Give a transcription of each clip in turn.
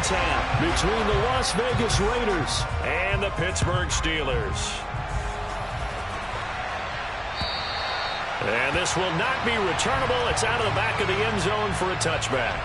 tap between the Las Vegas Raiders and the Pittsburgh Steelers. And this will not be returnable. It's out of the back of the end zone for a touchback.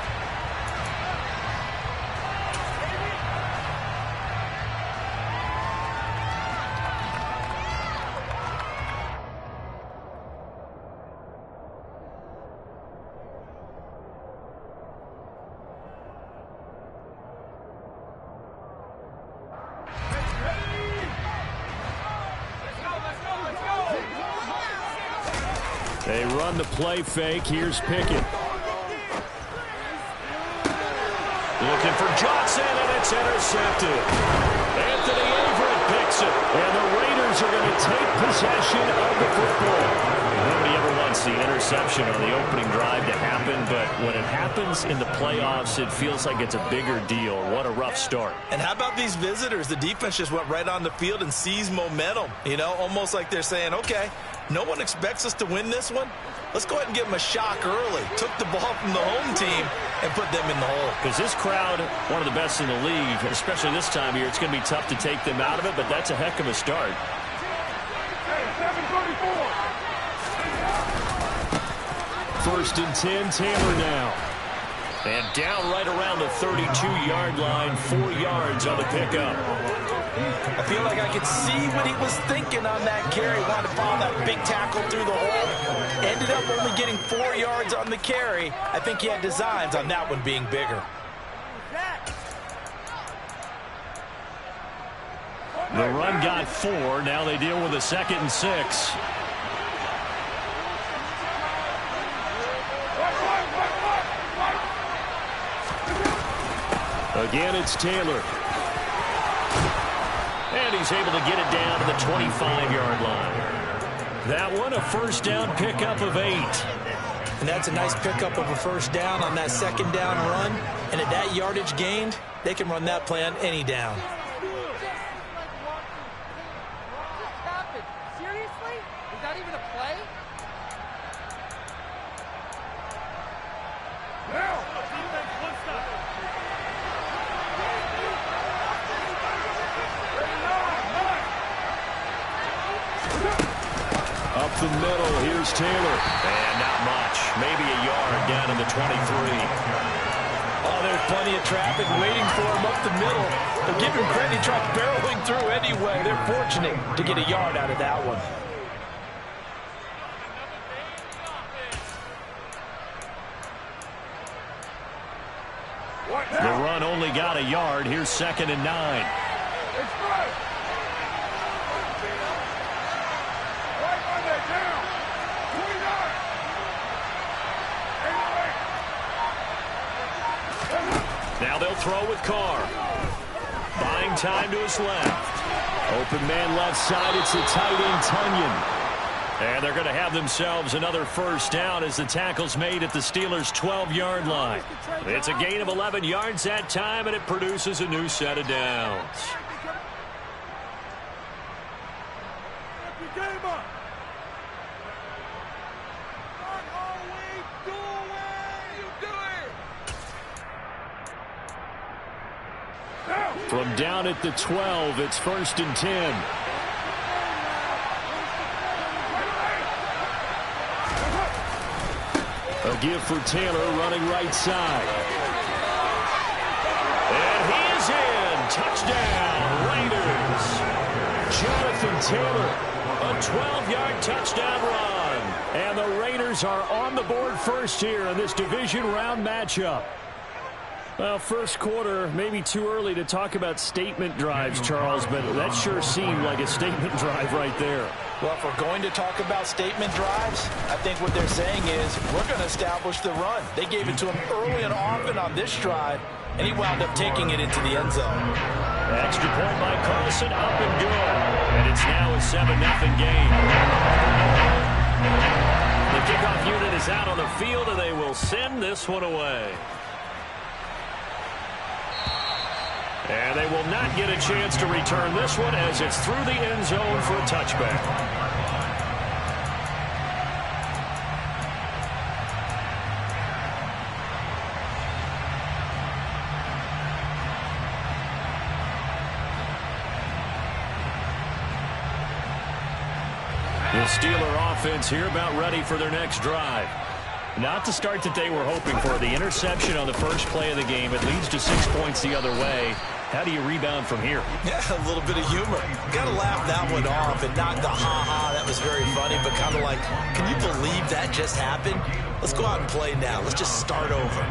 They run the play fake. Here's Pickett. Looking for Johnson, and it's intercepted. Anthony Averett picks it, and the Raiders are going to take possession of the football. Nobody ever wants the interception on the opening drive to happen, but when it happens in the playoffs, it feels like it's a bigger deal. What a rough start. And how about these visitors? The defense just went right on the field and seized momentum. You know, almost like they're saying, okay, no one expects us to win this one. Let's go ahead and give them a shock early. Took the ball from the home team and put them in the hole. Because this crowd, one of the best in the league, especially this time of year, it's going to be tough to take them out of it, but that's a heck of a start. First and 10, Taylor now. And down right around the 32-yard line, 4 yards on the pickup. I feel like I could see what he was thinking on that carry. Wanted to follow that big tackle through the hole. Ended up only getting 4 yards on the carry. I think he had designs on that one being bigger. The run got 4. Now they deal with a 2nd and 6. Again, it's Taylor. And he's able to get it down to the 25-yard line. That one, a first down pickup of 8. And that's a nice pickup of a first down on that second down run. And at that yardage gained, they can run that play on any down. Seriously? Is that even a play? Up the middle, here's Taylor. And not much. Maybe a yard down in the 23. Oh, there's plenty of traffic waiting for him up the middle. But give him credit, he tried barreling through anyway. They're fortunate to get a yard out of that one. The run only got a yard. Here's 2nd and 9. Now they'll throw with Carr. Buying time to his left. Open man left side. It's the tight end, Tunyon. And they're going to have themselves another first down as the tackle's made at the Steelers' 12-yard line. It's a gain of 11 yards that time, and it produces a new set of downs. From down at the 12, it's 1st and 10. A give for Taylor running right side. And he is in. Touchdown, Raiders. Jonathan Taylor, a 12-yard touchdown run. And the Raiders are on the board first here in this division round matchup. Well, first quarter, maybe too early to talk about statement drives, Charles, but that sure seemed like a statement drive right there. Well, if we're going to talk about statement drives, I think what they're saying is we're going to establish the run. They gave it to him early and often on this drive, and he wound up taking it into the end zone. Extra point by Carlson, up and good. And it's now a 7-0 game. The kickoff unit is out on the field, and they will send this one away. And they will not get a chance to return this one as it's through the end zone for a touchback. The Steeler offense here about ready for their next drive. Not the start that they were hoping for. The interception on the first play of the game. It leads to 6 points the other way. How do you rebound from here? Yeah, a little bit of humor. Got to laugh that one off and not the ha-ha. That was very funny, but kind of like, can you believe that just happened? Let's go out and play now. Let's just start over.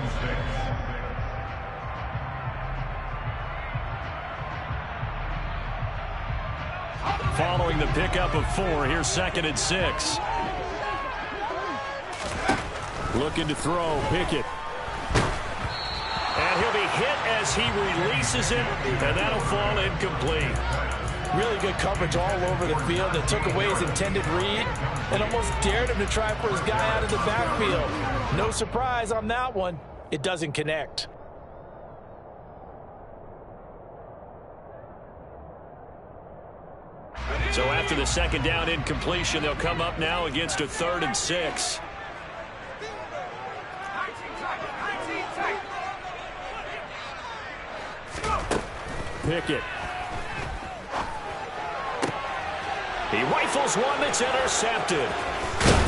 Following the pickup of 4, here's 2nd and 6. Looking to throw, Pickett. And he'll be hit as he releases it, and that'll fall incomplete. Really good coverage all over the field that took away his intended read and almost dared him to try for his guy out of the backfield. No surprise on that one. It doesn't connect. So after the 2nd down incompletion, they'll come up now against a 3rd and 6. Pickett. He rifles one that's intercepted.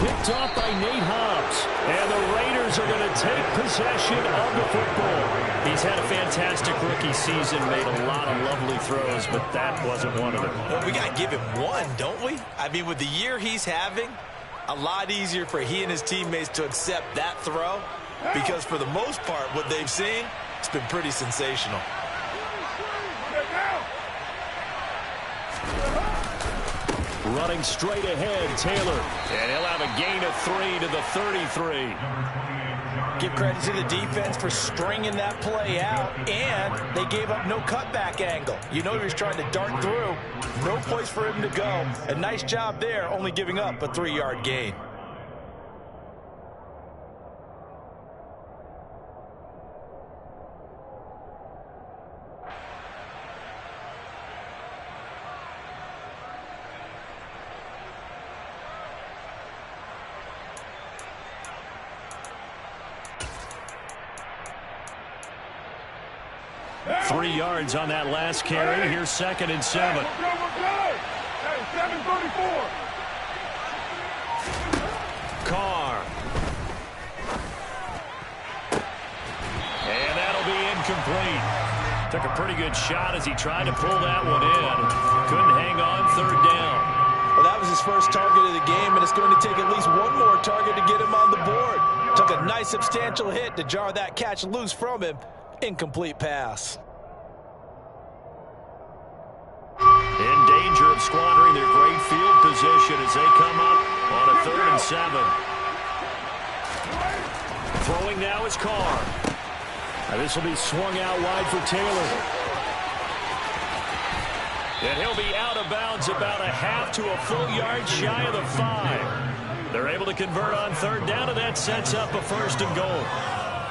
Picked off by Nate Hobbs. And the Raiders are going to take possession of the football. He's had a fantastic rookie season, made a lot of lovely throws, but that wasn't one of them. Well, we got to give him one, don't we? I mean, with the year he's having, a lot easier for he and his teammates to accept that throw because for the most part, what they've seen, it's been pretty sensational. Running straight ahead, Taylor. And he'll have a gain of 3 to the 33. Give credit to the defense for stringing that play out, and they gave up no cutback angle. You know he was trying to dart through. No place for him to go. A nice job there, only giving up a 3-yard gain. Three yards on that last carry. Here's 2nd and 7. Carr. And that'll be incomplete. Took a pretty good shot as he tried to pull that one in. Couldn't hang on, 3rd down. Well, that was his first target of the game, and it's going to take at least one more target to get him on the board. Took a nice substantial hit to jar that catch loose from him. Incomplete pass. In danger of squandering their great field position as they come up on a 3rd and 7. Throwing now is Carr. This will be swung out wide for Taylor. And he'll be out of bounds about a half to a full yard shy of the 5. They're able to convert on 3rd down, and that sets up a 1st and goal.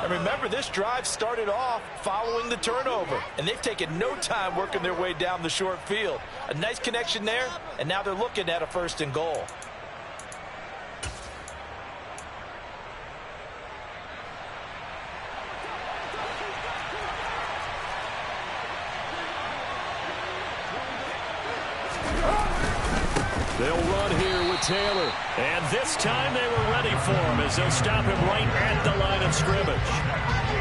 And remember, this drive started off following the turnover, and they've taken no time working their way down the short field. A nice connection there, and now they're looking at a 1st and goal. They'll run here with Taylor. And this time they were ready for him as they'll stop him right at the line of scrimmage.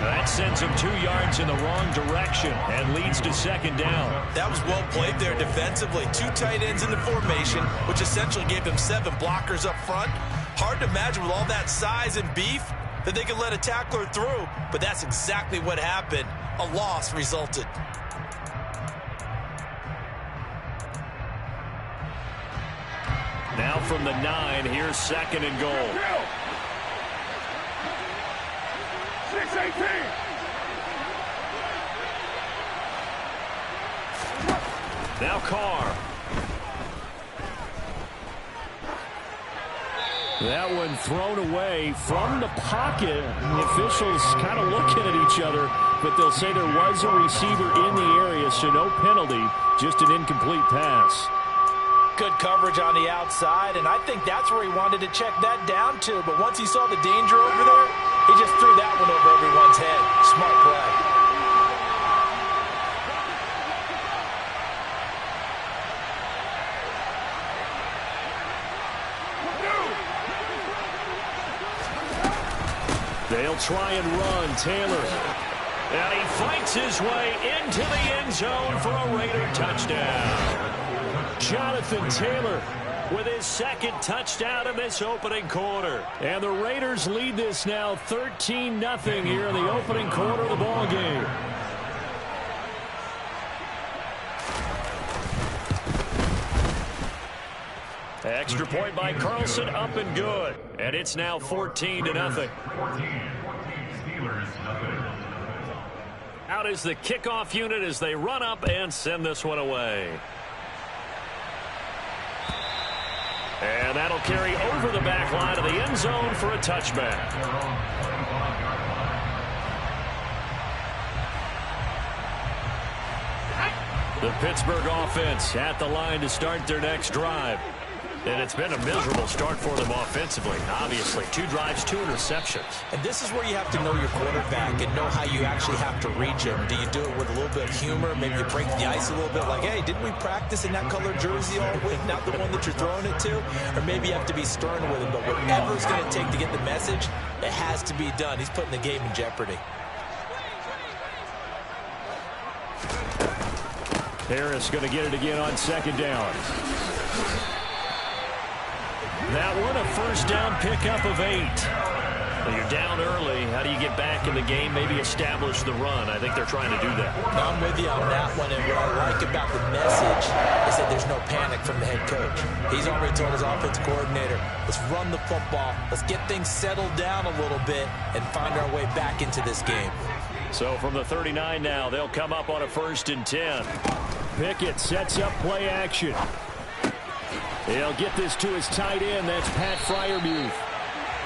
That sends him 2 yards in the wrong direction and leads to 2nd down. That was well played there defensively. 2 tight ends in the formation, which essentially gave them 7 blockers up front. Hard to imagine with all that size and beef that they could let a tackler through, but that's exactly what happened. A loss resulted. Now from the 9, here's 2nd and goal. 6-18. Now Carr. That one thrown away from the pocket. The officials kind of looking at each other, but they'll say there was a receiver in the area, so no penalty, just an incomplete pass. Good coverage on the outside, and I think that's where he wanted to check that down to. But once he saw the danger over there, he just threw that one over everyone's head. Smart play. try and run. Taylor. And he fights his way into the end zone for a Raider touchdown. Jonathan Taylor with his second touchdown in this opening quarter. And the Raiders lead this now 13-0 here in the opening quarter of the ball game. Extra point by Carlson, up and good. And it's now 14-0. Out is the kickoff unit as they run up and send this one away. And that'll carry over the back line of the end zone for a touchback. The Pittsburgh offense at the line to start their next drive. And it's been a miserable start for them offensively. Obviously, 2 drives, 2 interceptions. And this is where you have to know your quarterback and know how you actually have to reach him. Do you do it with a little bit of humor? Maybe you break the ice a little bit like, hey, didn't we practice in that color jersey all week? Not the one that you're throwing it to? Or maybe you have to be stern with him. But whatever it's going to take to get the message, it has to be done. He's putting the game in jeopardy. Harris going to get it again on second down. That one, a first down pickup of 8. Well, you're down early. How do you get back in the game, maybe establish the run? I think they're trying to do that. Now, I'm with you on that one, and what I like about the message is that there's no panic from the head coach. He's already told his offensive coordinator, let's run the football, let's get things settled down a little bit and find our way back into this game. So from the 39 now, they'll come up on a 1st and 10. Pickett sets up play action. He'll get this to his tight end. That's Pat Freiermuth.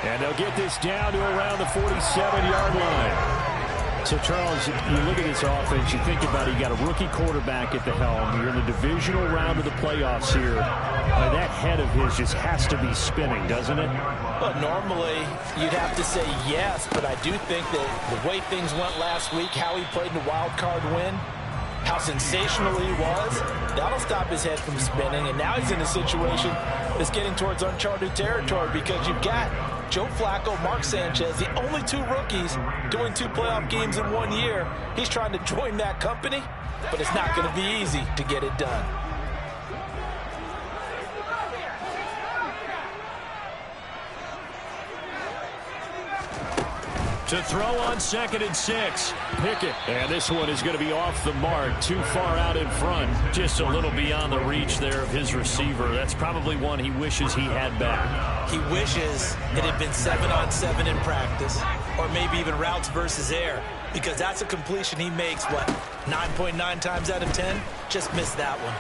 And they'll get this down to around the 47-yard line. So, Charles, you look at this offense, you think about it, you got a rookie quarterback at the helm. You're in the divisional round of the playoffs here. That head of his just has to be spinning, doesn't it? Well, normally you'd have to say yes, but I do think that the way things went last week, how he played in the wild card win, how sensational he was, that'll stop his head from spinning. And now he's in a situation that's getting towards uncharted territory because you've got Joe Flacco, Mark Sanchez, the only 2 rookies doing 2 playoff games in 1 year. He's trying to join that company, but it's not going to be easy to get it done. To throw on 2nd and 6. Pickett. And this one is going to be off the mark. Too far out in front. Just a little beyond the reach there of his receiver. That's probably one he wishes he had back. He wishes it had been 7-on-7 in practice, or maybe even routes versus air, because that's a completion he makes, what, 9.9 times out of 10? Just missed that one.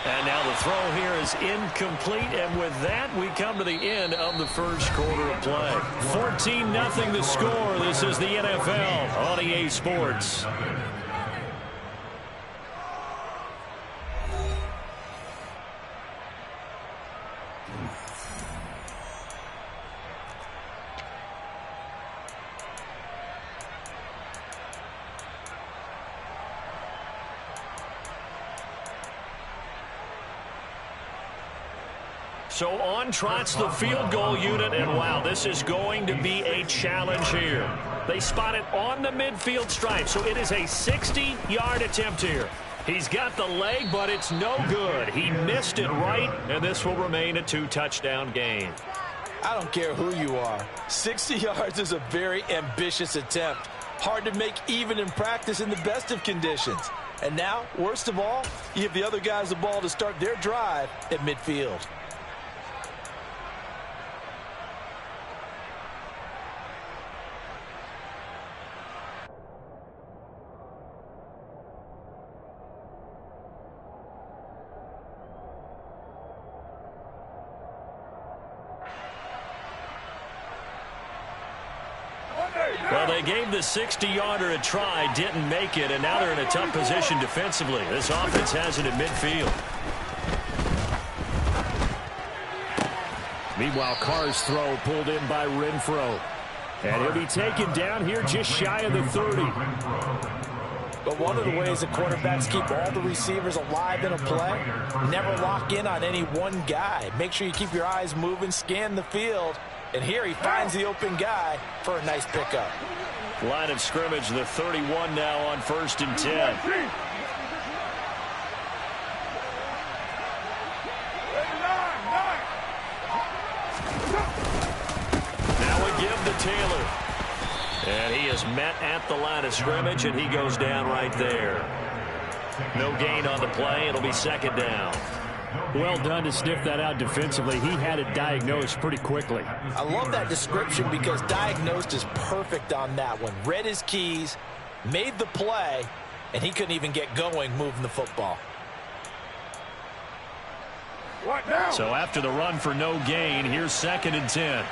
And now the throw here is incomplete, and with that, we come to the end of the first quarter of play. 14-0 the score. This is the NFL on EA Sports. So on trots the field goal unit, and wow, this is going to be a challenge here. They spot it on the midfield stripe, so it is a 60-yard attempt here. He's got the leg, but it's no good. He missed it right, and this will remain a 2-touchdown game. I don't care who you are. 60 yards is a very ambitious attempt. Hard to make even in practice in the best of conditions. And now, worst of all, you give the other guys the ball to start their drive at midfield. Well, they gave the 60-yarder a try, didn't make it, and now they're in a tough position defensively. This offense has it at midfield. Meanwhile, Carr's throw pulled in by Renfro. And he'll be taken down here just shy of the 30. But one of the ways the quarterbacks keep all the receivers alive in a play, never lock in on any one guy. Make sure you keep your eyes moving, scan the field, And here he finds the open guy for a nice pickup. Line of scrimmage, the 31 now on 1st and 10. Now a give to Taylor. And he is met at the line of scrimmage, and he goes down right there. No gain on the play. It'll be 2nd down. Well done to sniff that out defensively. He had it diagnosed pretty quickly. I love that description because diagnosed is perfect on that one. Read his keys, made the play, and he couldn't even get going moving the football. What now? So after the run for no gain, here's 2nd and 10.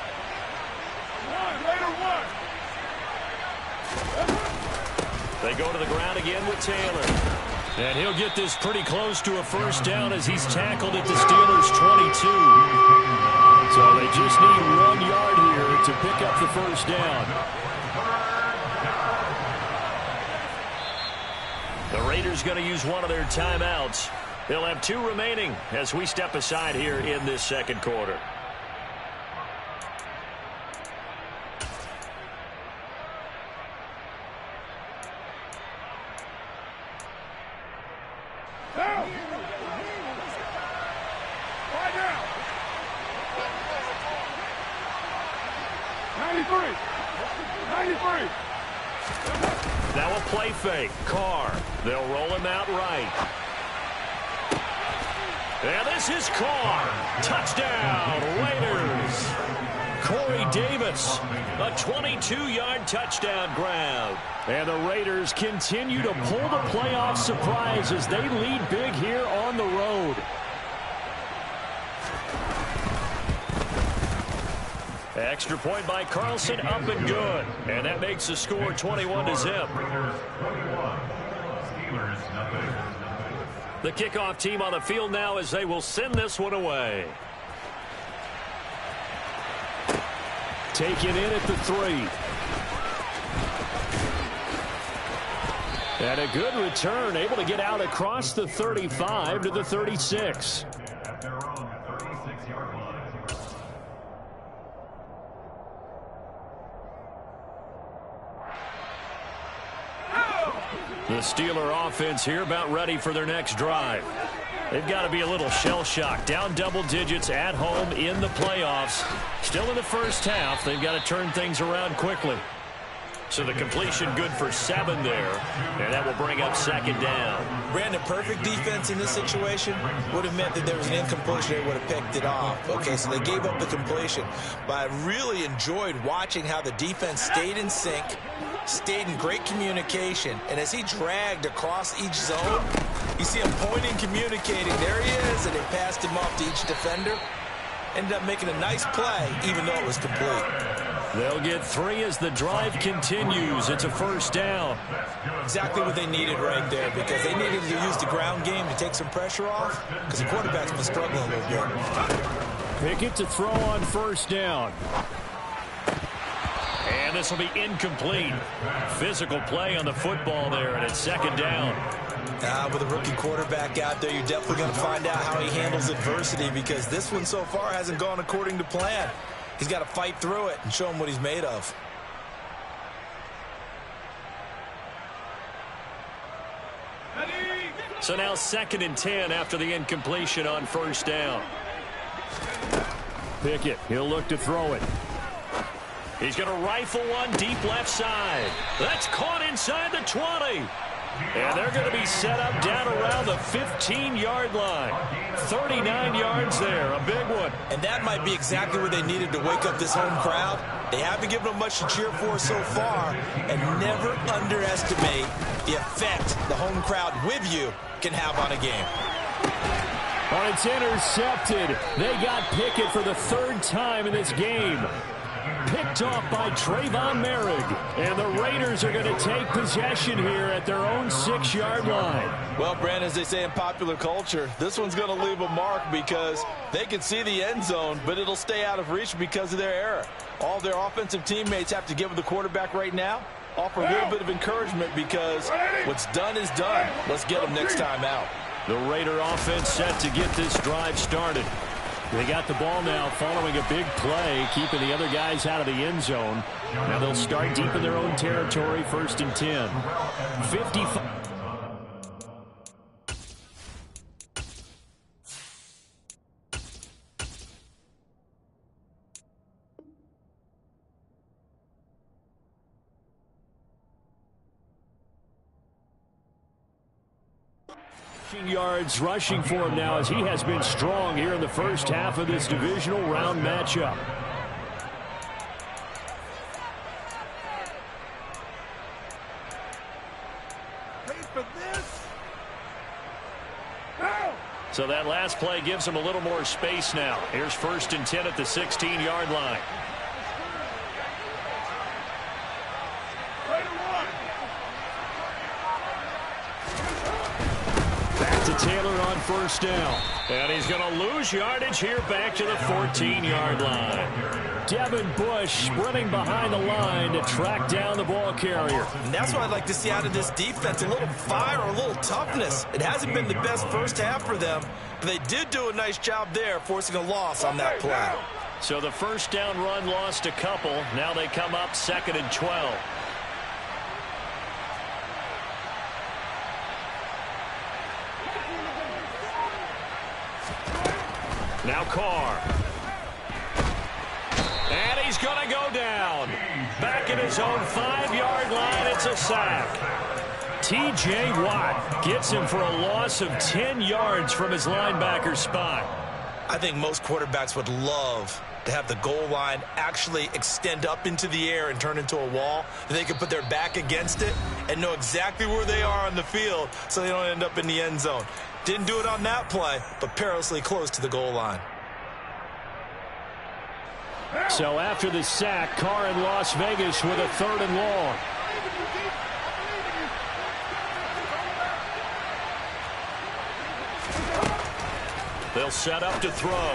They go to the ground again with Taylor. And he'll get this pretty close to a 1st down as he's tackled at the Steelers' 22. So they just need 1 yard here to pick up the 1st down. The Raiders going to use one of their timeouts. They'll have 2 remaining as we step aside here in this 2nd quarter. Now a play fake. Carr. They'll roll him out right. And this is Carr. Touchdown, Raiders. Corey Davis, a 22-yard touchdown grab. And the Raiders continue to pull the playoff surprise as they lead big here on the road. Extra point by Carlson, up and good. And that makes the score 21-0. The kickoff team on the field now as they will send this one away. Taken in at the 3. And a good return, able to get out across the 35 to the 36. The Steeler offense here about ready for their next drive. They've got to be a little shell-shocked. Down double digits at home in the playoffs. Still in the 1st half. They've got to turn things around quickly. So the completion good for 7 there. And that will bring up 2nd down. Brandon, perfect defense in this situation would have meant that there was an incompletion. They would have picked it off. Okay, so they gave up the completion. But I really enjoyed watching how the defense stayed in sync, stayed in great communication. And as he dragged across each zone, you see him pointing, communicating. There he is, and they passed him off to each defender. Ended up making a nice play, even though it was complete. They'll get 3 as the drive continues. It's a 1st down. Exactly what they needed right there, because they needed to use the ground game to take some pressure off, because the quarterback's been struggling a little bit. Pickett to throw on 1st down. And this will be incomplete. Physical play on the football there, and it's 2nd down. With a rookie quarterback out there, you're definitely going to find out how he handles adversity, because this one so far hasn't gone according to plan. He's got to fight through it and show him what he's made of. So now 2nd and 10 after the incompletion on 1st down. Pickett, he'll look to throw it. He's going to rifle one deep left side. That's caught inside the 20. And they're going to be set up down around the 15-yard line. 39 yards there, a big one. And that might be exactly what they needed to wake up this home crowd. They haven't given them much to cheer for so far. And never underestimate the effect the home crowd with you can have on a game. Oh, it's intercepted. They got Pickett for the 3rd time in this game. Picked off by Trayvon Merrick. And the Raiders are going to take possession here at their own 6-yard line. Well, Brandon, as they say in popular culture, this one's going to leave a mark because they can see the end zone, but it'll stay out of reach because of their error. All their offensive teammates have to give the quarterback right now, offer a little bit of encouragement because what's done is done. Let's get them next time out. The Raider offense set to get this drive started. They got the ball now following a big play, keeping the other guys out of the end zone. Now they'll start deep in their own territory, 1st and 10. 55. Yards rushing for him now as he has been strong here in the first half of this divisional round matchup. So that last play gives him a little more space now. Here's 1st and 10 at the 16-yard line. Taylor on 1st down. And he's going to lose yardage here back to the 14-yard line. Devin Bush sprinting behind the line to track down the ball carrier. And that's what I'd like to see out of this defense, a little fire, a little toughness. It hasn't been the best first half for them, but they did do a nice job there, forcing a loss on that play. So the 1st down run lost a couple. Now they come up 2nd and 12. Now Carr. And he's going to go down. Back at his own 5-yard line, it's a sack. T.J. Watt gets him for a loss of 10 yards from his linebacker spot. I think most quarterbacks would love to have the goal line actually extend up into the air and turn into a wall. They can put their back against it and know exactly where they are on the field so they don't end up in the end zone. Didn't do it on that play, but perilously close to the goal line. So after the sack, Carr in Las Vegas with a 3rd and long. They'll set up to throw.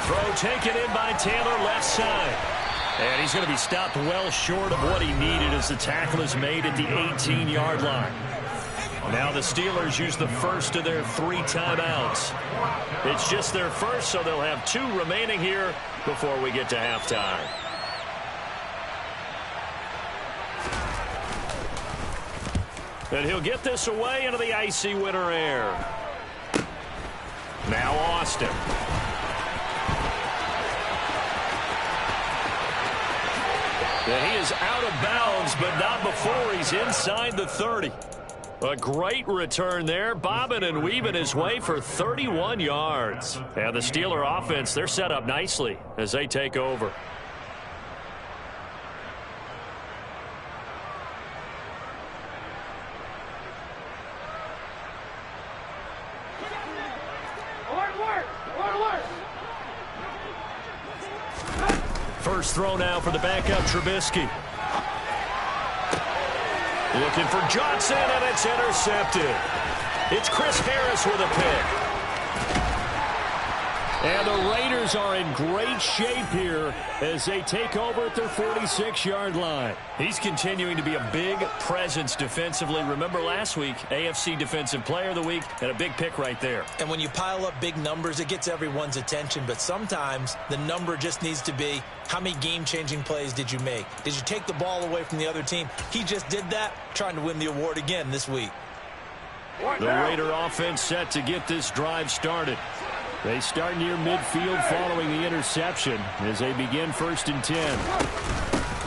Throw taken in by Taylor, left side. And he's going to be stopped well short of what he needed as the tackle is made at the 18-yard line. Now the Steelers use the first of their 3 timeouts. It's just their first, so they'll have 2 remaining here before we get to halftime. And he'll get this away into the icy winter air. Now Austin. And he is out of bounds, but not before he's inside the 30. A great return there, bobbing and weaving his way for 31 yards. And the Steeler offense, they're set up nicely as they take over. First throw now for the backup, Trubisky. Looking for Johnson, and it's intercepted. It's Chris Harris with a pick. And the Raiders are in great shape here as they take over at their 46-yard line. He's continuing to be a big presence defensively. Remember last week, AFC Defensive Player of the Week, and a big pick right there. And when you pile up big numbers, it gets everyone's attention. But sometimes the number just needs to be, how many game-changing plays did you make? Did you take the ball away from the other team? He just did that, trying to win the award again this week. The Raider offense set to get this drive started. They start near midfield following the interception as they begin 1st and 10.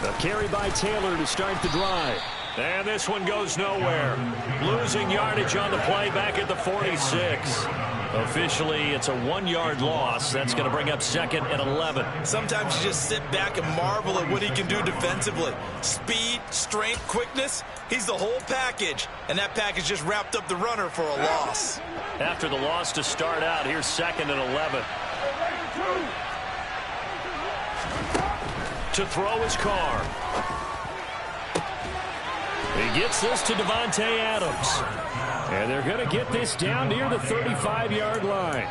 A carry by Taylor to start the drive. And this one goes nowhere. Losing yardage on the play back at the 46. Officially, it's a 1-yard loss. That's going to bring up 2nd and 11. Sometimes you just sit back and marvel at what he can do defensively. Speed, strength, quickness. He's the whole package. And that package just wrapped up the runner for a loss. After the loss to start out, here's 2nd and 11. To throw his Carr. He gets this to Devontae Adams. And they're going to get this down near the 35-yard line.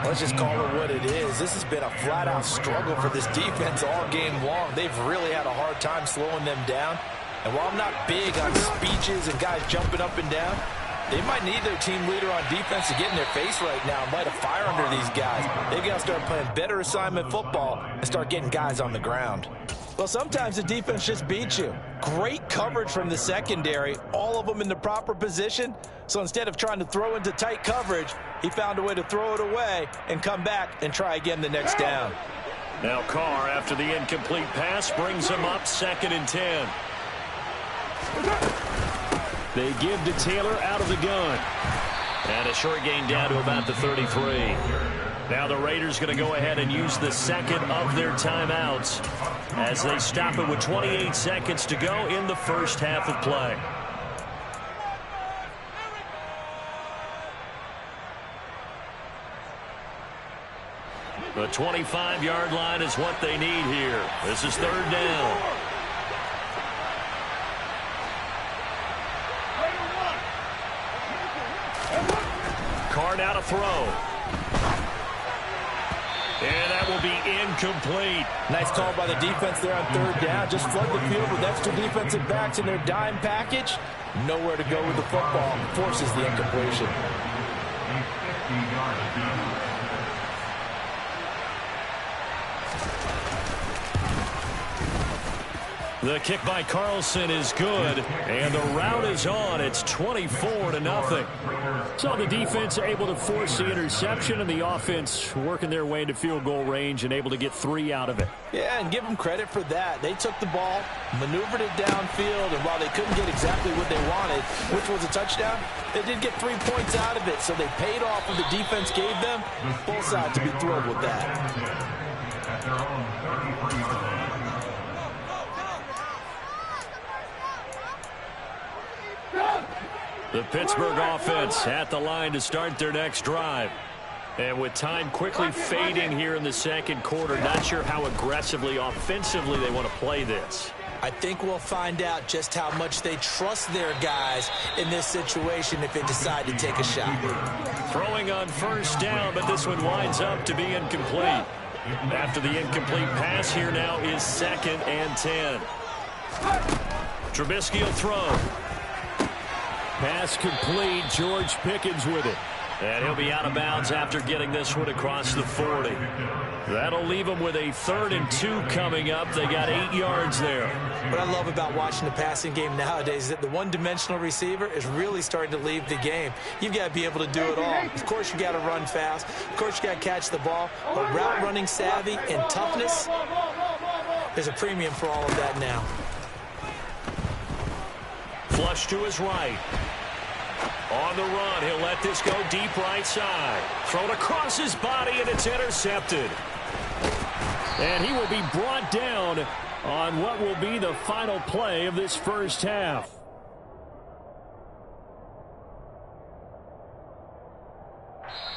Let's just call it what it is. This has been a flat-out struggle for this defense all game long. They've really had a hard time slowing them down. And while I'm not big on speeches and guys jumping up and down, They might need their team leader on defense to get in their face right now and light a fire under these guys. They've got to start playing better assignment football and start getting guys on the ground. Well, sometimes the defense just beats you. Great coverage from the secondary, all of them in the proper position. So instead of trying to throw into tight coverage, he found a way to throw it away and come back and try again the next down. Now Carr, after the incomplete pass, brings him up 2nd and 10. They give to Taylor out of the gun. And a short gain down to about the 33. Now the Raiders going to go ahead and use the second of their timeouts as they stop it with 28 seconds to go in the first half of play. The 25-yard line is what they need here. This is 3rd down. Carr now to throw. And that will be incomplete. Nice call by the defense there on 3rd down. Just flood the field with extra defensive backs in their dime package. Nowhere to go with the football. Forces the incompletion. The kick by Carlson is good, and the route is on. It's 24-0. So the defense able to force the interception, and the offense working their way into field goal range and able to get 3 out of it. Yeah, and give them credit for that. They took the ball, maneuvered it downfield, and while they couldn't get exactly what they wanted, which was a touchdown, they did get 3 points out of it, so they paid off what the defense gave them. Both sides to be thrilled with that. The Pittsburgh offense at the line to start their next drive. And with time quickly fading here in the second quarter, not sure how aggressively, offensively they want to play this. I think we'll find out just how much they trust their guys in this situation if they decide to take a shot. Throwing on 1st down, but this one winds up to be incomplete. After the incomplete pass, here now is 2nd and 10. Trubisky will throw. Pass complete. George Pickens with it. And he'll be out of bounds after getting this one across the 40. That'll leave them with a 3rd and 2 coming up. They got 8 yards there. What I love about watching the passing game nowadays is that the one-dimensional receiver is really starting to leave the game. You've got to be able to do it all. Of course, you got to run fast. Of course, you got to catch the ball. But route running savvy and toughness, there's a premium for all of that now. Flush to his right. On the run, he'll let this go deep right side. Thrown across his body, and it's intercepted. And he will be brought down on what will be the final play of this first half.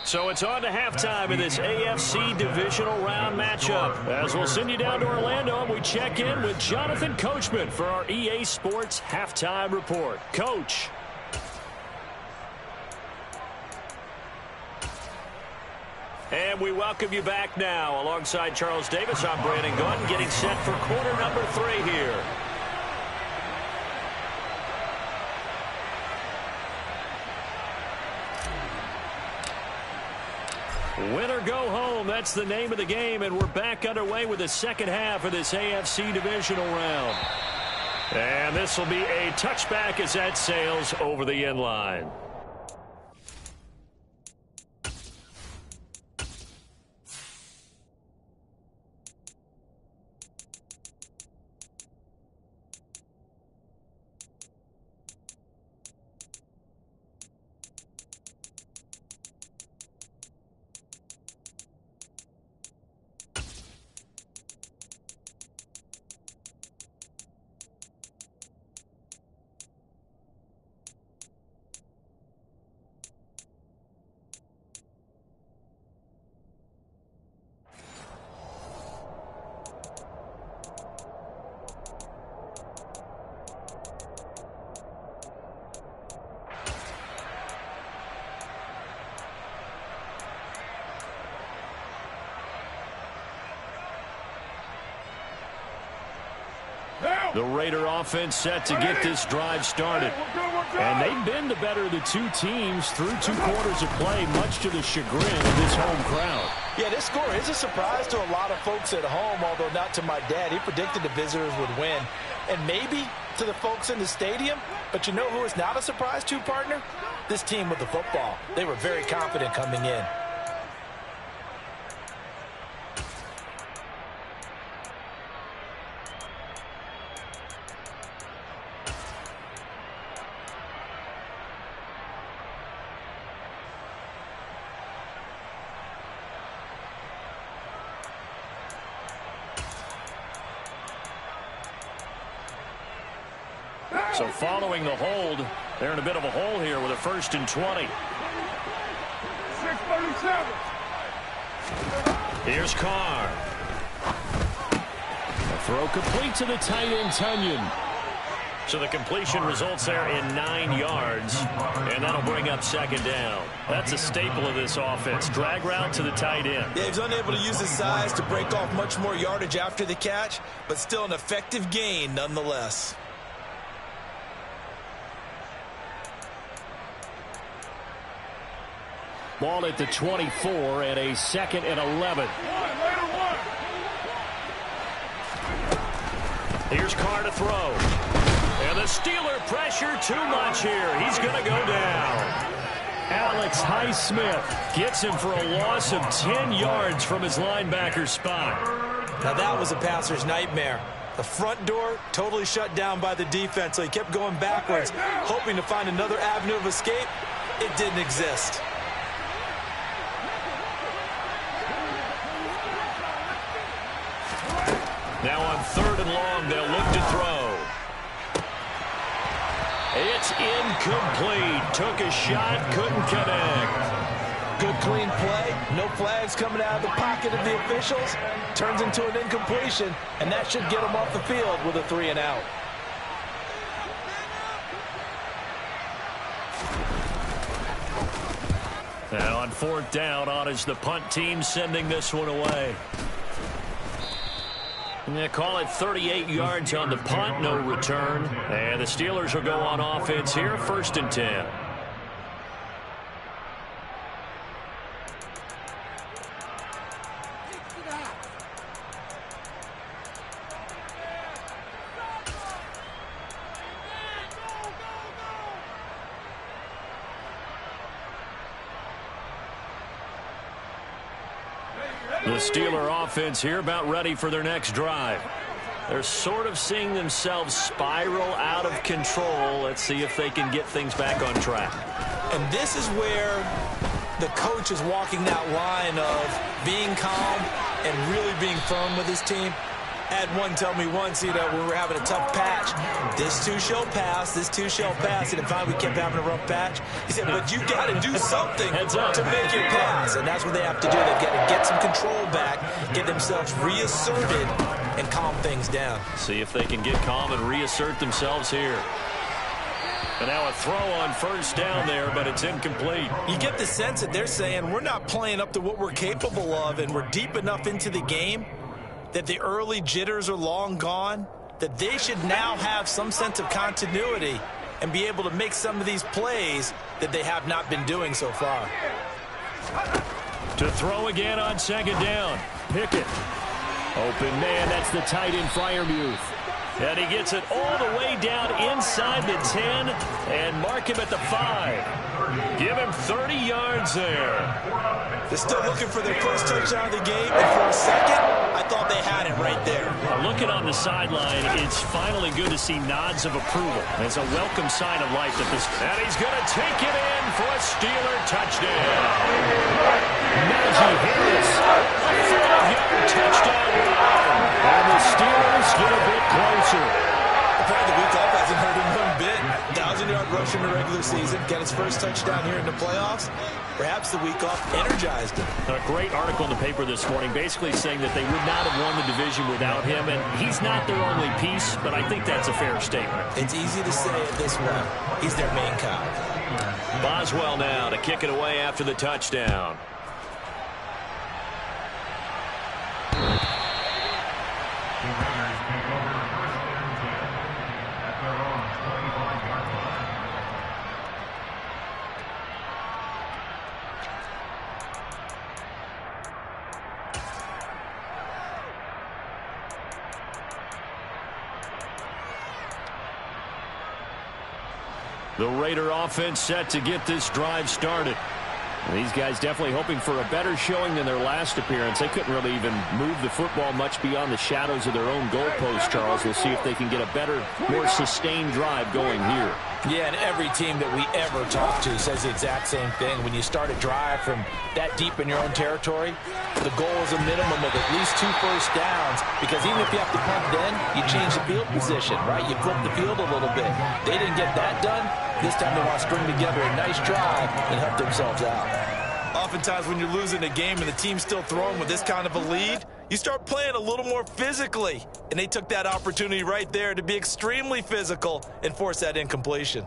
So it's on to halftime in this AFC divisional round matchup. As we'll send you down to Orlando, and we check in with Jonathan Coachman for our EA Sports Halftime Report. Coach. And we welcome you back now. Alongside Charles Davis, I'm Brandon Gunn, getting set for quarter number 3 here. Win or go home, that's the name of the game, and we're back underway with the second half of this AFC divisional round. And this will be a touchback as that sails over the end line. The Raider offense set to get this drive started. And they've been the better of the two teams through 2 quarters of play, much to the chagrin of this home crowd. Yeah, this score is a surprise to a lot of folks at home, although not to my dad. He predicted the visitors would win. And maybe to the folks in the stadium, but you know who is not a surprise to, partner? This team with the football. They were very confident coming in. So following the hold, they're in a bit of a hole here with a 1st and 20. 637. Here's Carr. A throw complete to the tight end, Tunyon. So the completion results there in 9 yards, and that'll bring up 2nd down. That's a staple of this offense. Drag route to the tight end. Yeah, he's unable to use his size to break off much more yardage after the catch, but still an effective gain nonetheless. Ball at the 24 and a 2nd and 11. Here's Carr to throw. And the Steeler pressure too much here. He's going to go down. Alex Highsmith gets him for a loss of 10 yards from his linebacker spot. Now that was a passer's nightmare. The front door totally shut down by the defense, so he kept going backwards, hoping to find another avenue of escape. It didn't exist. Now on 3rd and long, they'll look to throw. It's incomplete. Took a shot, couldn't connect. Good clean play. No flags coming out of the pocket of the officials. Turns into an incompletion, and that should get them off the field with a 3 and out. Now on 4th down, on is the punt team sending this one away. They call it 38 yards on the punt, no return. And the Steelers will go on offense here, 1st and 10. The Steeler offense here about ready for their next drive. They're sort of seeing themselves spiral out of control. Let's see if they can get things back on track. And this is where the coach is walking that line of being calm and really being firm with his team. I had one tell me once, when we were having a tough patch, this too shall pass, this too shall pass, and finally we kept having a rough patch. He said, but you got to do something to make it pass, and that's what they have to do. They've got to get some control back, get themselves reasserted, and calm things down. See if they can get calm and reassert themselves here. And now a throw on 1st down there, but it's incomplete. You get the sense that they're saying we're not playing up to what we're capable of, and we're deep enough into the game that the early jitters are long gone, that they should now have some sense of continuity and be able to make some of these plays that they have not been doing so far. To throw again on 2nd down. Pickett. Open man, that's the tight end, Freiermuth. And he gets it all the way down inside the 10 and mark him at the 5. Give him 30 yards there. They're still looking for their first touchdown of the game, and for a second, I thought they had it right there. Looking on the sideline, it's finally good to see nods of approval. It's a welcome sign of life that this... And he's going to take it in for a Steeler touchdown. Najee Harris, a 5-yard touchdown run. And the Steelers get a bit closer. Apparently the week off hasn't hurt him one bit. 1,000-yard rush in the regular season. Got his first touchdown here in the playoffs. Perhaps the week off energized him. A great article in the paper this morning basically saying that they would not have won the division without him. And he's not their only piece, but I think that's a fair statement. It's easy to say it this way. He's their main cow. Boswell now to kick it away after the touchdown. The Raider offense set to get this drive started. And these guys definitely hoping for a better showing than their last appearance. They couldn't really even move the football much beyond the shadows of their own goalpost, Charles. We'll see if they can get a better, more sustained drive going here. Yeah, and every team that we ever talk to says the exact same thing. When you start a drive from that deep in your own territory, the goal is a minimum of at least 2 first downs, because even if you have to punt then, you change the field position, right? You flip the field a little bit. They didn't get that done. This time they want to string together a nice drive and help themselves out. Oftentimes when you're losing a game and the team's still throwing with this kind of a lead, you start playing a little more physically. And they took that opportunity right there to be extremely physical and force that incompletion.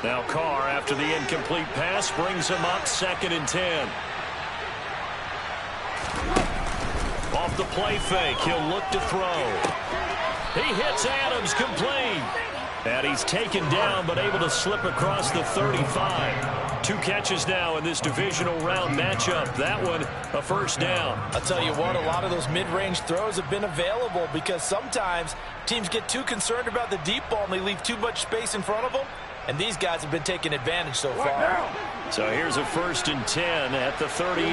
Now Carr, after the incomplete pass, brings him up 2nd and 10. Off the play fake, he'll look to throw. He hits Adams, complete. And he's taken down, but able to slip across the 35. 2 catches now in this divisional round matchup. That one, a first down. I'll tell you what, a lot of those mid-range throws have been available, because sometimes teams get too concerned about the deep ball and they leave too much space in front of them. And these guys have been taking advantage so far. So here's a 1st and 10 at the 38.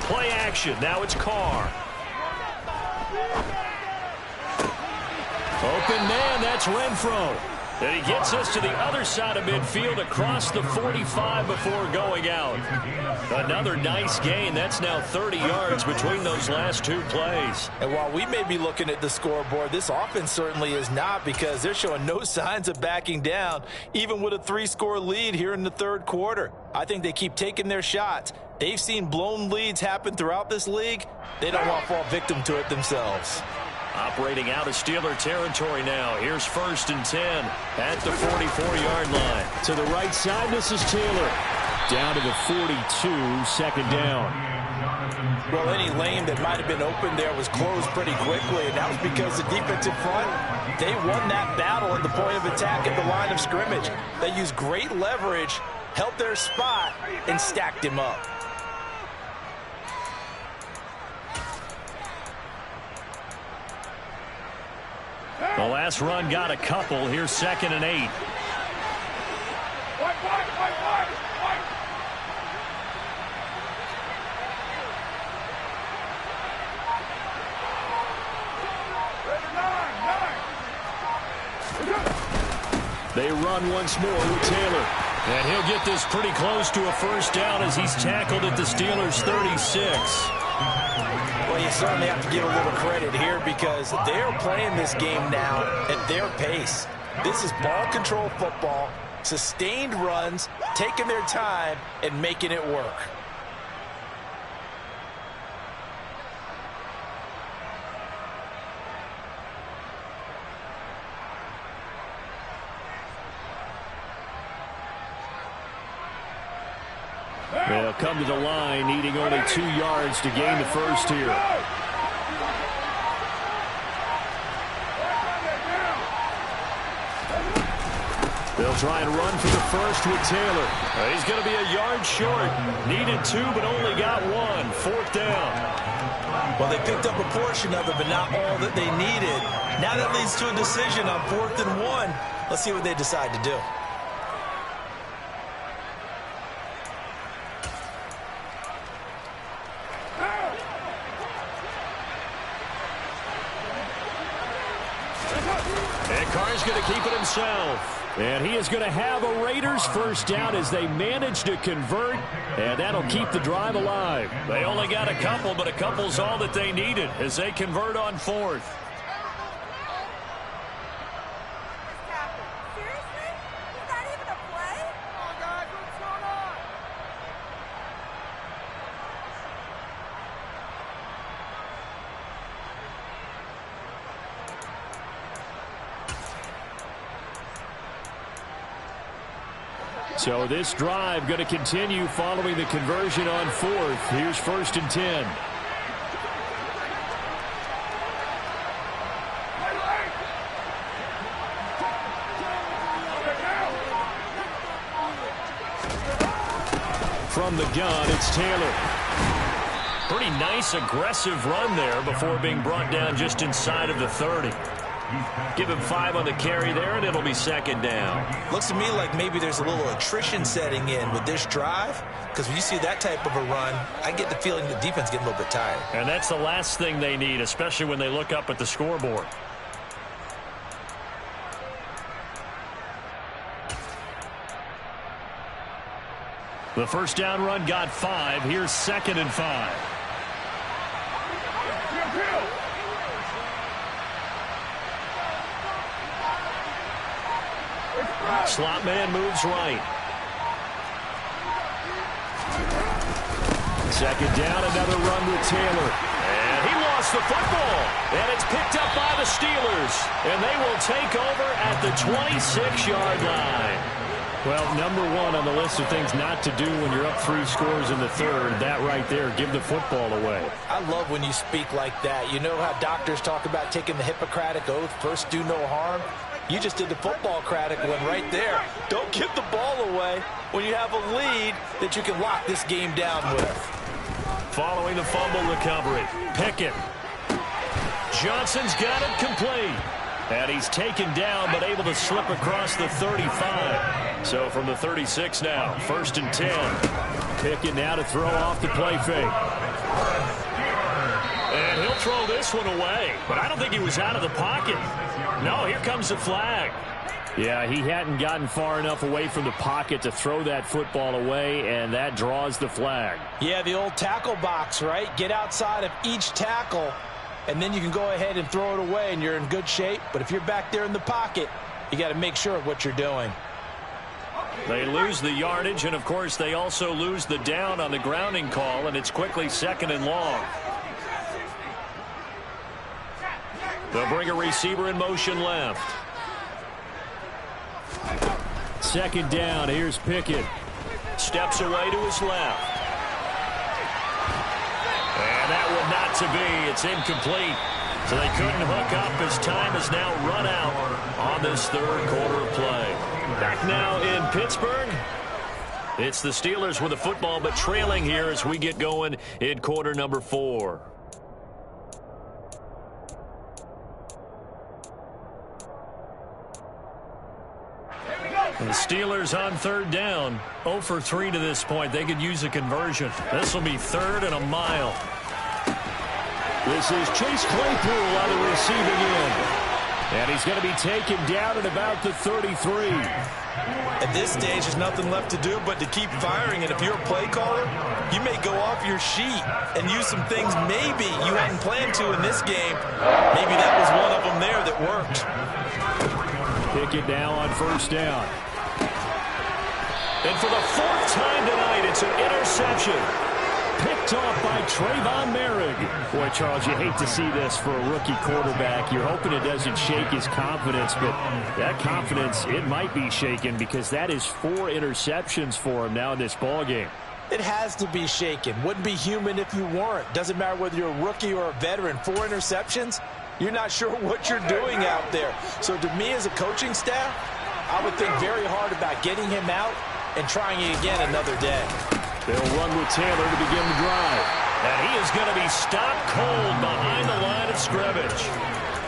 Play action. Now it's Carr. Open man, that's Renfro. And he gets us to the other side of midfield across the 45 before going out. Another nice gain. That's now 30 yards between those last 2 plays. And while we may be looking at the scoreboard, this offense certainly is not, because they're showing no signs of backing down, even with a 3-score lead here in the 3rd quarter. I think they keep taking their shots. They've seen blown leads happen throughout this league. They don't want to fall victim to it themselves. Operating out of Steeler territory now. Here's 1st and 10 at the 44-yard line. To the right side, this is Taylor. Down to the 42, 2nd down. Well, any lane that might have been open there was closed pretty quickly, and that was because the defensive front, they won that battle at the point of attack at the line of scrimmage. They used great leverage, held their spot, and stacked him up. The last run got a couple. Here's 2nd and 8. They run once more with Taylor. And he'll get this pretty close to a first down as he's tackled at the Steelers' 36. Well, you certainly have to give a little credit here, because they're playing this game now at their pace. This is ball control football, sustained runs, taking their time, and making it work. They'll come to the line, needing only 2 yards to gain the first here. They'll try and run for the first with Taylor. He's going to be a yard short. Needed 2, but only got 1. 4th down. Well, they picked up a portion of it, but not all that they needed. Now that leads to a decision on 4th and 1. Let's see what they decide to do. And Carr's going to keep it himself. And he is going to have a Raiders first down as they manage to convert. And that'll keep the drive alive. They only got a couple, but a couple's all that they needed as they convert on 4th. Seriously? Is that even a play? Come on, guys. What's going on? So this drive going to continue following the conversion on 4th. Here's 1st and 10. From the gun, it's Taylor. Pretty very nice, aggressive run there before being brought down just inside of the 30. Give him 5 on the carry there, and it'll be second down. Looks to me like maybe there's a little attrition setting in with this drive, because when you see that type of a run, I get the feeling the defense getting a little bit tired. And that's the last thing they need, especially when they look up at the scoreboard. The first down run got 5. Here's 2nd and 5. Slot man moves right. Second down, another run with Taylor. And he lost the football. And it's picked up by the Steelers. And they will take over at the 26-yard line. Well, number 1 on the list of things not to do when you're up 3 scores in the third, that right there, give the football away. I love when you speak like that. You know how doctors talk about taking the Hippocratic Oath, first do no harm? You just did the football-cratic one right there. Don't give the ball away when you have a lead that you can lock this game down with. Following the fumble recovery, Pickett. Johnson's got it complete. And he's taken down, but able to slip across the 35. So from the 36 now, 1st and 10. Pickett now to throw off the play fake. And he'll throw this one away. But I don't think he was out of the pocket. No, here comes the flag. Yeah, he hadn't gotten far enough away from the pocket to throw that football away, and that draws the flag. Yeah, the old tackle box, right? Get outside of each tackle, and then you can go ahead and throw it away, and you're in good shape. But if you're back there in the pocket, you got to make sure of what you're doing. They lose the yardage, and, of course, they also lose the down on the grounding call, and it's quickly 2nd and long. They'll bring a receiver in motion left. 2nd down. Here's Pickett. Steps away to his left. And that one not to be. It's incomplete. So they couldn't hook up as time has now run out on this third quarter of play. Back now in Pittsburgh. It's the Steelers with the football, but trailing here as we get going in quarter number 4. The Steelers on 3rd down, 0 for 3 to this point. They could use a conversion. This will be 3rd and a mile. This is Chase Claypool on the receiving end. And he's going to be taken down at about the 33. At this stage, there's nothing left to do but to keep firing. And if you're a play caller, you may go off your sheet and use some things maybe you hadn't planned to in this game. Maybe that was one of them there that worked. Pickett now on 1st down. And for the 4th time tonight, it's an interception. Picked off by Trayvon Merrick. Boy, Charles, you hate to see this for a rookie quarterback. You're hoping it doesn't shake his confidence, but that confidence, it might be shaken because that is 4 interceptions for him now in this ballgame. It has to be shaken. Wouldn't be human if you weren't. Doesn't matter whether you're a rookie or a veteran. 4 interceptions, you're not sure what you're doing out there. So to me as a coaching staff, I would think very hard about getting him out and trying it again another day. They'll run with Taylor to begin the drive. And he is going to be stopped cold behind the line of scrimmage.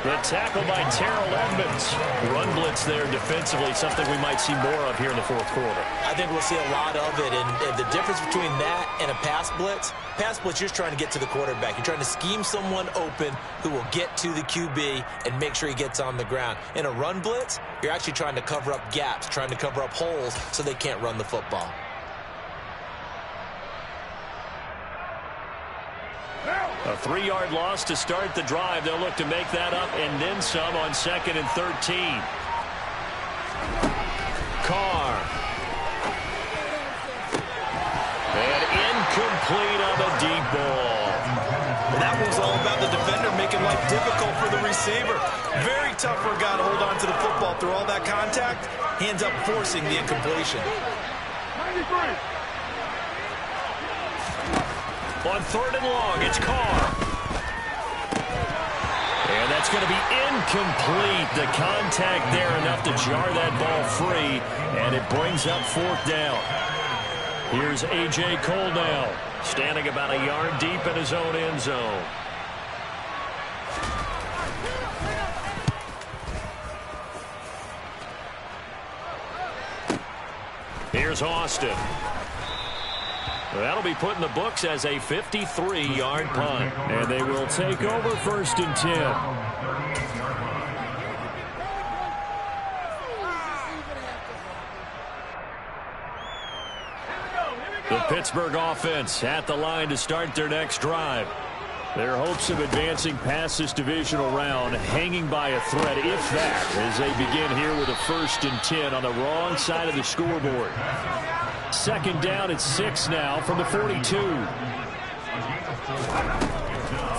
The tackle by Terrell Edmonds. Run blitz there defensively, something we might see more of here in the 4th quarter. I think we'll see a lot of it. And the difference between that and a pass blitz, you're just trying to get to the quarterback. You're trying to scheme someone open who will get to the QB and make sure he gets on the ground. In a run blitz, you're actually trying to cover up gaps, trying to cover up holes so they can't run the football. A 3-yard loss to start the drive. They'll look to make that up and then some on 2nd and 13. Carr. And incomplete on the deep ball. That was all about the defender making life difficult for the receiver. Very tough for a guy to hold on to the football through all that contact. He ends up forcing the incompletion. 93. On 3rd and long, it's Carr. And that's going to be incomplete. The contact there enough to jar that ball free, and it brings up 4th down. Here's A.J. Cole now. standing about a yard deep in his own end zone. Here's Austin. That'll be put in the books as a 53-yard punt. And they will take over 1st and 10. The Pittsburgh offense at the line to start their next drive. Their hopes of advancing past this divisional round hanging by a thread, if that, as they begin here with a 1st and 10 on the wrong side of the scoreboard. 2nd down at 6 now from the 42.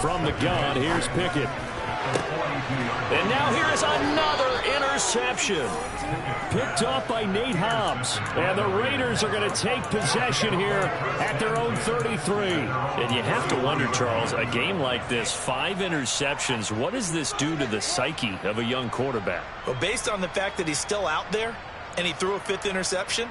From the gun, here's Pickett. And now here is another interception. Picked off by Nate Hobbs. And the Raiders are going to take possession here at their own 33. And you have to wonder, Charles, a game like this, 5 interceptions, what does this do to the psyche of a young quarterback? Well, based on the fact that he's still out there and he threw a 5th interception,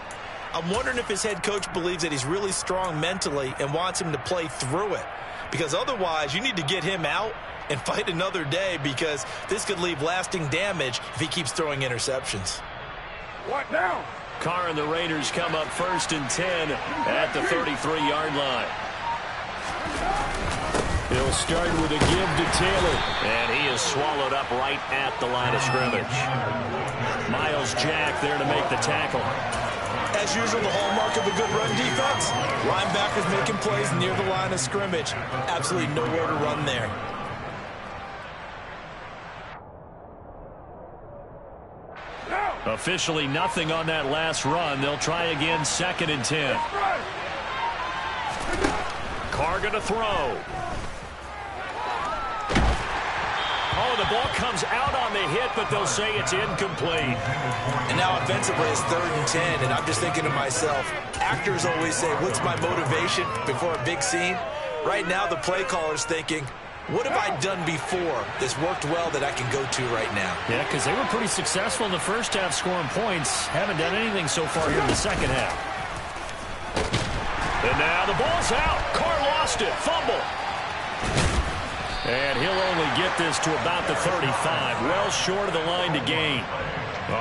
I'm wondering if his head coach believes that he's really strong mentally and wants him to play through it. Because otherwise, you need to get him out and fight another day, because this could leave lasting damage if he keeps throwing interceptions. What now? Carr and the Raiders come up 1st and 10 at the 33-yard line. He'll start with a give to Taylor. And he is swallowed up right at the line of scrimmage. Myles Jack there to make the tackle. As usual, the hallmark of a good run defense, linebackers making plays near the line of scrimmage. Absolutely nowhere to run there. Officially nothing on that last run. They'll try again, 2nd and 10. Carr going to throw. Oh, the ball comes out on the hit, but they'll say it's incomplete. And now offensively it's 3rd and 10, and I'm just thinking to myself, actors always say, what's my motivation before a big scene? Right now the play caller's thinking, what have I done before that's worked well that I can go to right now? Yeah, because they were pretty successful in the first half scoring points. Haven't done anything so far here in the second half. And now the ball's out. Carr lost it. Fumble. And he'll only get this to about the 35. Well short of the line to gain.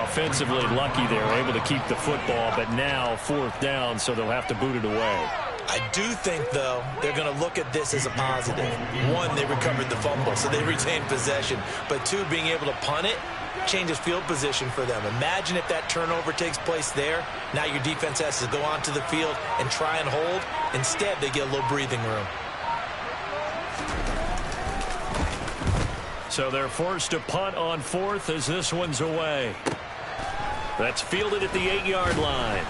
Offensively lucky they're able to keep the football, but now 4th down, so they'll have to boot it away. I do think, though, they're going to look at this as a positive. 1, they recovered the fumble, so they retained possession. But 2, being able to punt it changes field position for them. Imagine if that turnover takes place there. Now your defense has to go onto the field and try and hold. Instead, they get a little breathing room. So they're forced to punt on 4th as this one's away. That's fielded at the 8-yard line.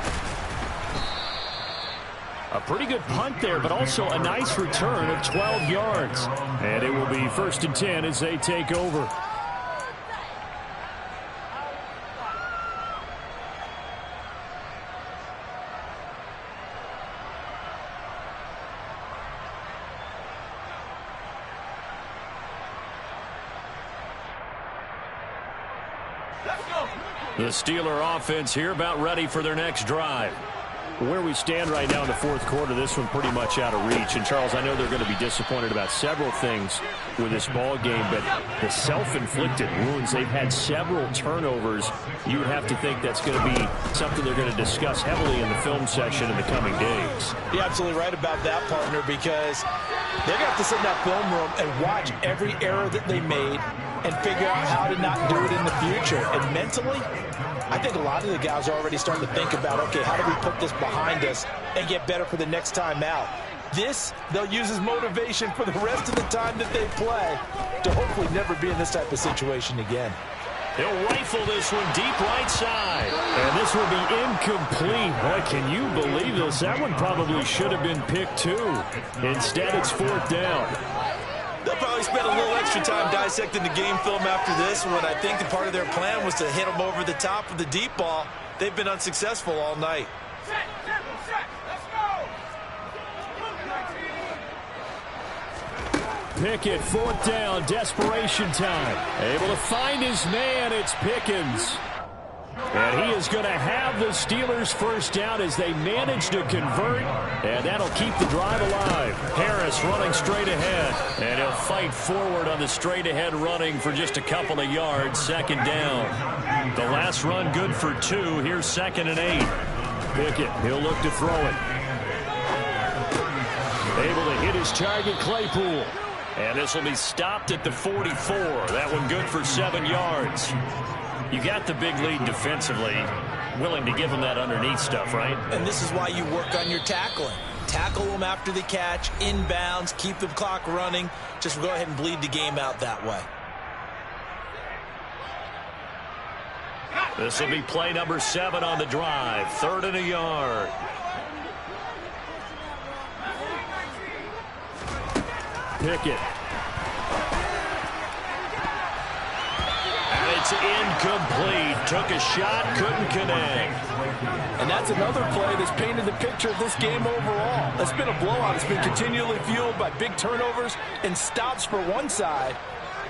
A pretty good punt there, but also a nice return of 12 yards. And it will be 1st and 10 as they take over. The Steeler offense here about ready for their next drive. Where we stand right now in the 4th quarter, this one pretty much out of reach. And, Charles, I know they're going to be disappointed about several things with this ball game, but the self-inflicted wounds, they've had several turnovers. You would have to think that's going to be something they're going to discuss heavily in the film session in the coming days. You're absolutely right about that, partner, because they're going to have to sit in that film room and watch every error that they made and figure out how to not do it in the future. And mentally, I think a lot of the guys are already starting to think about, okay, how do we put this behind us and get better for the next time out? This, they'll use as motivation for the rest of the time that they play to hopefully never be in this type of situation again. He'll rifle this one deep right side. And this will be incomplete. Boy, can you believe this? That one probably should have been picked too. Instead, it's 4th down. They'll probably spend a little extra time dissecting the game film after this one. I think the part of their plan was to hit them over the top of the deep ball. They've been unsuccessful all night. Pickett, 4th down, desperation time. Able to find his man, it's Pickens. And he is going to have the Steelers first down as they manage to convert, and that'll keep the drive alive. Harris running straight ahead, and he'll fight forward on the straight ahead running for just a couple of yards. Second down. The last run good for 2. Here's 2nd and 8. Pickett, he'll look to throw it. Able to hit his target, Claypool. And this will be stopped at the 44. That one good for 7 yards. You got the big lead defensively. Willing to give them that underneath stuff, right? And this is why you work on your tackling. Tackle them after the catch, inbounds, keep the clock running. Just go ahead and bleed the game out that way. This will be play number 7 on the drive. 3rd and a yard. Pickett. And it's incomplete. Took a shot, couldn't connect. And that's another play that's painted the picture of this game overall. It's been a blowout. It's been continually fueled by big turnovers and stops for one side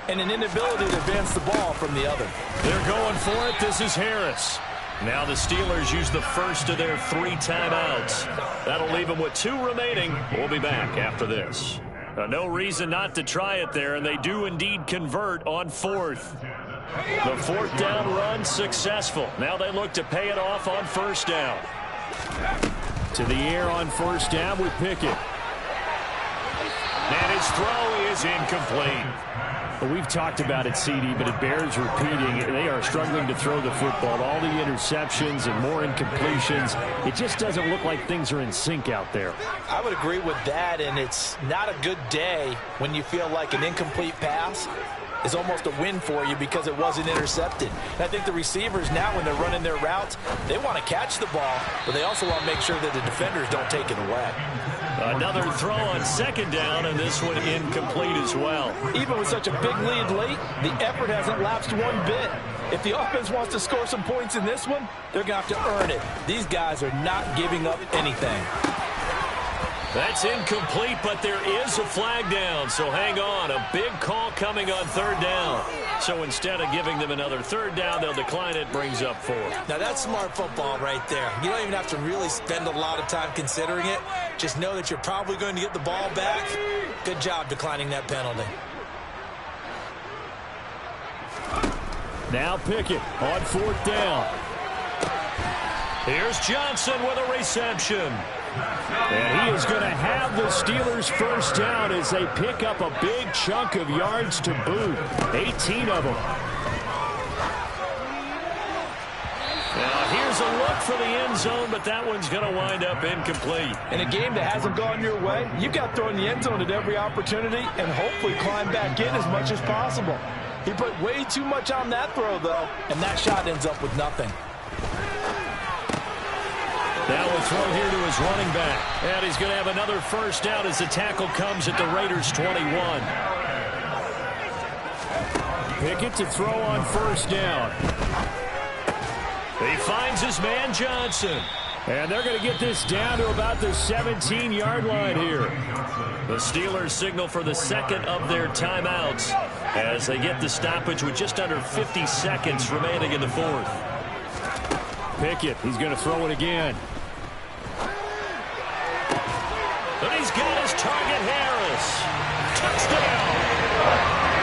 and an inability to advance the ball from the other. They're going for it. This is Harris. Now the Steelers use the first of their 3 timeouts. That'll leave them with 2 remaining. We'll be back after this. No reason not to try it there, and they do indeed convert on 4th. The 4th down run successful. Now they look to pay it off on 1st down. To the air on 1st down with Pickett. And his throw is incomplete. Well, we've talked about it, CD, but it bears repeating. They are struggling to throw the football. All the interceptions and more incompletions. It just doesn't look like things are in sync out there. I would agree with that, and it's not a good day when you feel like an incomplete pass is almost a win for you because it wasn't intercepted. And I think the receivers now, when they're running their routes, they want to catch the ball, but they also want to make sure that the defenders don't take it away. Another throw on 2nd down, and this one incomplete as well. Even with such a big lead late, the effort hasn't lapsed one bit. If the offense wants to score some points in this one, they're going to have to earn it. These guys are not giving up anything. That's incomplete, but there is a flag down, so hang on. A big call coming on 3rd down. So instead of giving them another 3rd down, they'll decline it, brings up 4. Now that's smart football right there. You don't even have to really spend a lot of time considering it. Just know that you're probably going to get the ball back. Good job declining that penalty. Now Pickett on 4th down. Here's Johnson with a reception. And he is going to have the Steelers first down as they pick up a big chunk of yards to boot. 18 of them. Now here's a look for the end zone, but that one's going to wind up incomplete. In a game that hasn't gone your way, you've got to throw in the end zone at every opportunity and hopefully climb back in as much as possible. He put way too much on that throw, though, and that shot ends up with nothing. Now a throw here to his running back. And he's going to have another first down as the tackle comes at the Raiders' 21. Pickett to throw on 1st down. He finds his man Johnson. And they're going to get this down to about the 17-yard line here. The Steelers signal for the 2nd of their timeouts as they get the stoppage with just under 50 seconds remaining in the 4th. Pickett, he's going to throw it again. And he's got his target, Harris. Touchdown!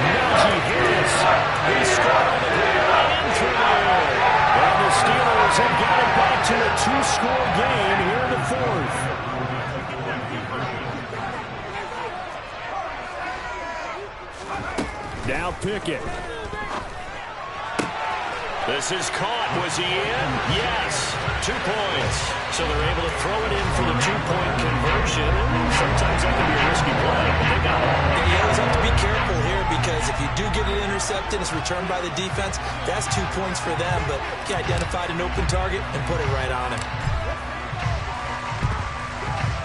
Najee Harris. He scored on the ground and through the air. And the Steelers have got it back to a 2-score game here in the 4th. Now Pickett. This is caught. Was he in? Yes. 2 points. So they're able to throw it in for the 2-point conversion. Sometimes that can be a risky play, but they got it. You always have to be careful here because if you do get it intercepted, it's returned by the defense. That's 2 points for them, but he identified an open target and put it right on him.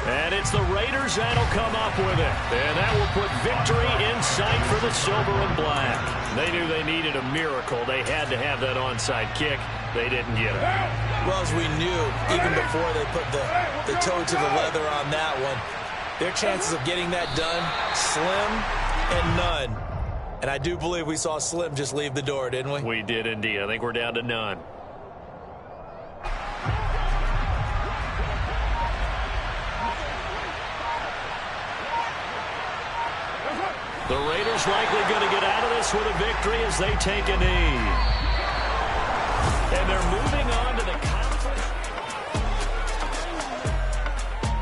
And it's the Raiders that'll come up with it. And that will put victory in sight for the silver and black. They knew they needed a miracle. They had to have that onside kick. They didn't get it. Well, as we knew, even before they put the toe to the leather on that one, their chances of getting that done, slim and none. And I do believe we saw Slim just leave the door, didn't we? We did indeed. I think we're down to none. The Raiders likely going to get out of this with a victory as they take a knee. And they're moving